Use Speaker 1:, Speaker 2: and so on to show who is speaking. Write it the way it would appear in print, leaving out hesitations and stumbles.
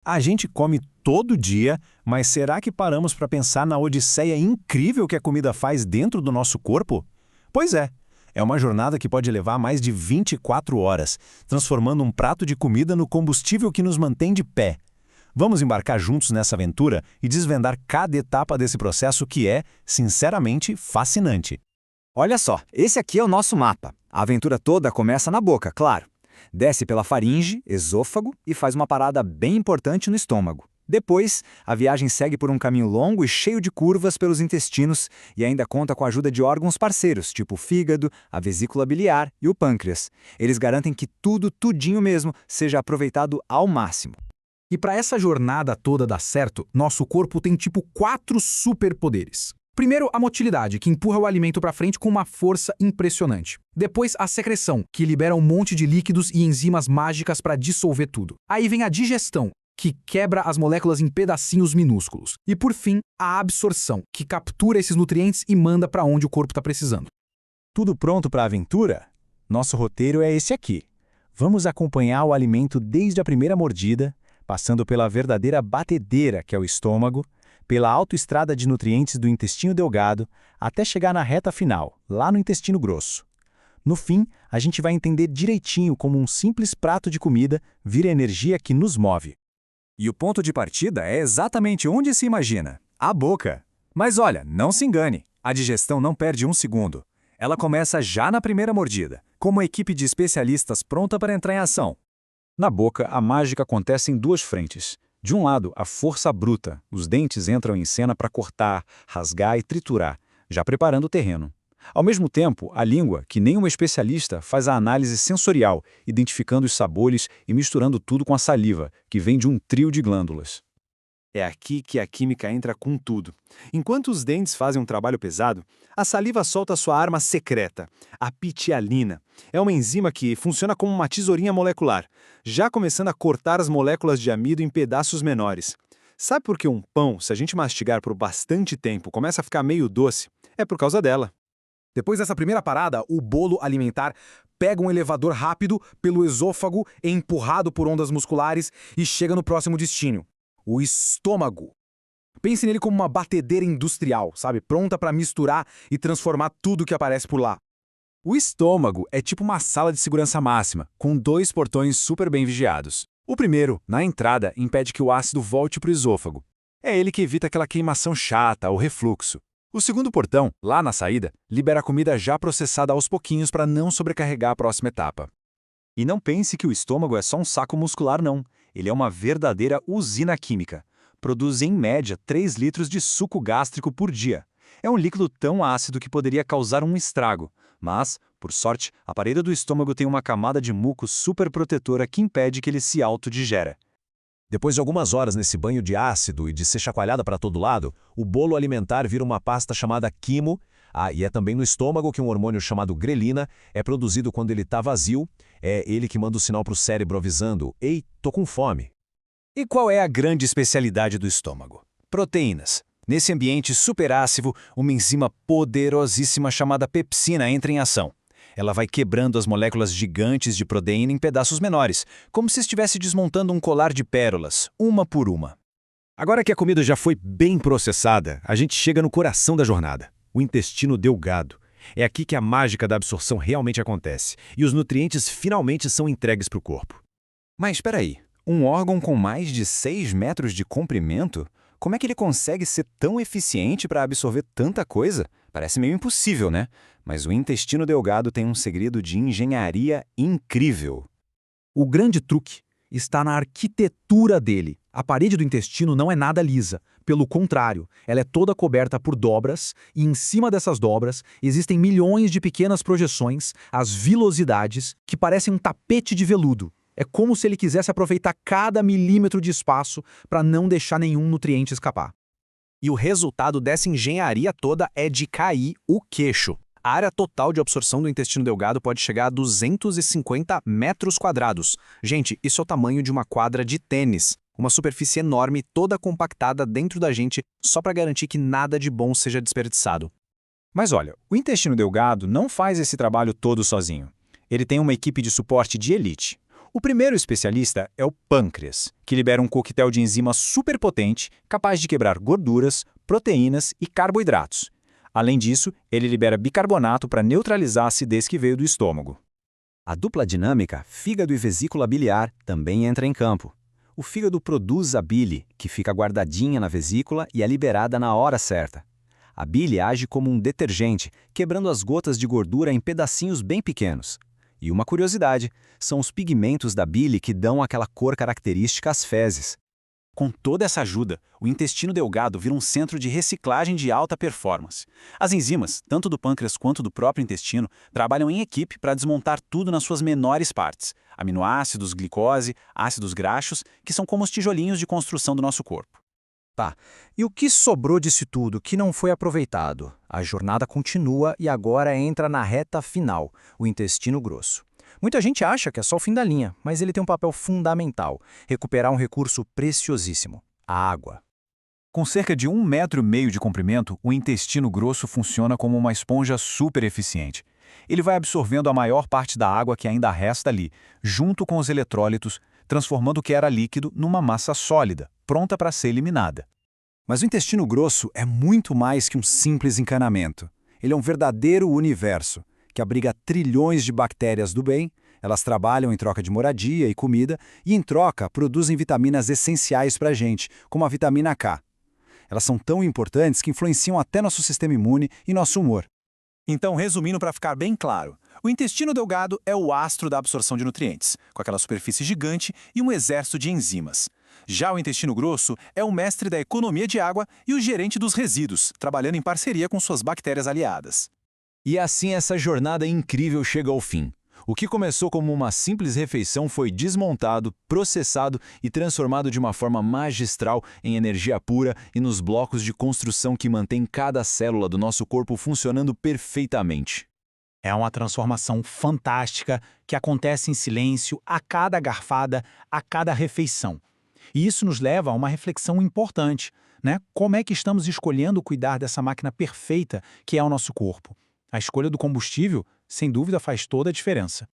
Speaker 1: A gente come todo dia, mas será que paramos para pensar na odisseia incrível que a comida faz dentro do nosso corpo? Pois é uma jornada que pode levar mais de 24 horas, transformando um prato de comida no combustível que nos mantém de pé. Vamos embarcar juntos nessa aventura e desvendar cada etapa desse processo que é, sinceramente, fascinante.
Speaker 2: Olha só, esse aqui é o nosso mapa. A aventura toda começa na boca, claro. Desce pela faringe, esôfago e faz uma parada bem importante no estômago. Depois, a viagem segue por um caminho longo e cheio de curvas pelos intestinos e ainda conta com a ajuda de órgãos parceiros, tipo o fígado, a vesícula biliar e o pâncreas. Eles garantem que tudinho mesmo, seja aproveitado ao máximo.
Speaker 3: E para essa jornada toda dar certo, nosso corpo tem tipo 4 superpoderes. Primeiro, a motilidade, que empurra o alimento para frente com uma força impressionante. Depois, a secreção, que libera um monte de líquidos e enzimas mágicas para dissolver tudo. Aí vem a digestão, que quebra as moléculas em pedacinhos minúsculos. E por fim, a absorção, que captura esses nutrientes e manda para onde o corpo está precisando.
Speaker 1: Tudo pronto para a aventura? Nosso roteiro é esse aqui. Vamos acompanhar o alimento desde a primeira mordida, passando pela verdadeira batedeira, que é o estômago, pela autoestrada de nutrientes do intestino delgado, até chegar na reta final, lá no intestino grosso. No fim, a gente vai entender direitinho como um simples prato de comida vira a energia que nos move.
Speaker 2: E o ponto de partida é exatamente onde se imagina, a boca. Mas olha, não se engane, a digestão não perde um segundo. Ela começa já na primeira mordida, com uma equipe de especialistas pronta para entrar em ação. Na boca, a mágica acontece em 2 frentes. De um lado, a força bruta. Os dentes entram em cena para cortar, rasgar e triturar, já preparando o terreno. Ao mesmo tempo, a língua, que nem um especialista, faz a análise sensorial, identificando os sabores e misturando tudo com a saliva, que vem de um trio de glândulas. É aqui que a química entra com tudo. Enquanto os dentes fazem um trabalho pesado, a saliva solta sua arma secreta, a pitialina. É uma enzima que funciona como uma tesourinha molecular, já começando a cortar as moléculas de amido em pedaços menores. Sabe por que um pão, se a gente mastigar por bastante tempo, começa a ficar meio doce? É por causa dela.
Speaker 3: Depois dessa primeira parada, o bolo alimentar pega um elevador rápido pelo esôfago, é empurrado por ondas musculares e chega no próximo destino, o estômago. Pense nele como uma batedeira industrial, sabe? Pronta para misturar e transformar tudo que aparece por lá.
Speaker 2: O estômago é tipo uma sala de segurança máxima, com 2 portões super bem vigiados. O primeiro, na entrada, impede que o ácido volte para o esôfago. É ele que evita aquela queimação chata ou refluxo. O segundo portão, lá na saída, libera a comida já processada aos pouquinhos para não sobrecarregar a próxima etapa. E não pense que o estômago é só um saco muscular, não. Ele é uma verdadeira usina química. Produz, em média, 3 litros de suco gástrico por dia. É um líquido tão ácido que poderia causar um estrago. Mas, por sorte, a parede do estômago tem uma camada de muco super protetora que impede que ele se autodigera.
Speaker 4: Depois de algumas horas nesse banho de ácido e de ser chacoalhada para todo lado, o bolo alimentar vira uma pasta chamada quimo. E é também no estômago que um hormônio chamado grelina é produzido quando ele está vazio. É ele que manda o sinal para o cérebro avisando: "Ei, tô com fome".
Speaker 2: E qual é a grande especialidade do estômago? Proteínas. Nesse ambiente superácido, uma enzima poderosíssima chamada pepsina entra em ação. Ela vai quebrando as moléculas gigantes de proteína em pedaços menores, como se estivesse desmontando um colar de pérolas, uma por uma.
Speaker 1: Agora que a comida já foi bem processada, a gente chega no coração da jornada, o intestino delgado. É aqui que a mágica da absorção realmente acontece, e os nutrientes finalmente são entregues para o corpo.
Speaker 2: Mas espera aí, um órgão com mais de 6 metros de comprimento? Como é que ele consegue ser tão eficiente para absorver tanta coisa? Parece meio impossível, né? Mas o intestino delgado tem um segredo de engenharia incrível.
Speaker 3: O grande truque está na arquitetura dele. A parede do intestino não é nada lisa. Pelo contrário, ela é toda coberta por dobras e em cima dessas dobras existem milhões de pequenas projeções, as vilosidades, que parecem um tapete de veludo. É como se ele quisesse aproveitar cada milímetro de espaço para não deixar nenhum nutriente escapar.
Speaker 1: E o resultado dessa engenharia toda é de cair o queixo. A área total de absorção do intestino delgado pode chegar a 250 metros quadrados. Gente, isso é o tamanho de uma quadra de tênis. Uma superfície enorme, toda compactada dentro da gente, só para garantir que nada de bom seja desperdiçado.
Speaker 2: Mas olha, o intestino delgado não faz esse trabalho todo sozinho. Ele tem uma equipe de suporte de elite.
Speaker 1: O primeiro especialista é o pâncreas, que libera um coquetel de enzimas superpotente capaz de quebrar gorduras, proteínas e carboidratos. Além disso, ele libera bicarbonato para neutralizar a acidez que veio do estômago.
Speaker 2: A dupla dinâmica, fígado e vesícula biliar, também entra em campo. O fígado produz a bile, que fica guardadinha na vesícula e é liberada na hora certa. A bile age como um detergente, quebrando as gotas de gordura em pedacinhos bem pequenos. E uma curiosidade, são os pigmentos da bile que dão aquela cor característica às fezes.
Speaker 1: Com toda essa ajuda, o intestino delgado vira um centro de reciclagem de alta performance. As enzimas, tanto do pâncreas quanto do próprio intestino, trabalham em equipe para desmontar tudo nas suas menores partes: aminoácidos, glicose, ácidos graxos, que são como os tijolinhos de construção do nosso corpo.
Speaker 5: Tá, e o que sobrou disso tudo que não foi aproveitado? A jornada continua e agora entra na reta final, o intestino grosso. Muita gente acha que é só o fim da linha, mas ele tem um papel fundamental: recuperar um recurso preciosíssimo, a água.
Speaker 2: Com cerca de 1,5 metro de comprimento, o intestino grosso funciona como uma esponja super eficiente. Ele vai absorvendo a maior parte da água que ainda resta ali, junto com os eletrólitos, transformando o que era líquido numa massa sólida, pronta para ser eliminada.
Speaker 3: Mas o intestino grosso é muito mais que um simples encanamento. Ele é um verdadeiro universo, que abriga trilhões de bactérias do bem. Elas trabalham em troca de moradia e comida e, em troca, produzem vitaminas essenciais para a gente, como a vitamina K. Elas são tão importantes que influenciam até nosso sistema imune e nosso humor.
Speaker 1: Então, resumindo para ficar bem claro, o intestino delgado é o astro da absorção de nutrientes, com aquela superfície gigante e um exército de enzimas. Já o intestino grosso é o mestre da economia de água e o gerente dos resíduos, trabalhando em parceria com suas bactérias aliadas.
Speaker 4: E assim essa jornada incrível chega ao fim. O que começou como uma simples refeição foi desmontado, processado e transformado de uma forma magistral em energia pura e nos blocos de construção que mantém cada célula do nosso corpo funcionando perfeitamente.
Speaker 1: É uma transformação fantástica que acontece em silêncio a cada garfada, a cada refeição. E isso nos leva a uma reflexão importante, né? Como é que estamos escolhendo cuidar dessa máquina perfeita que é o nosso corpo? A escolha do combustível, sem dúvida, faz toda a diferença.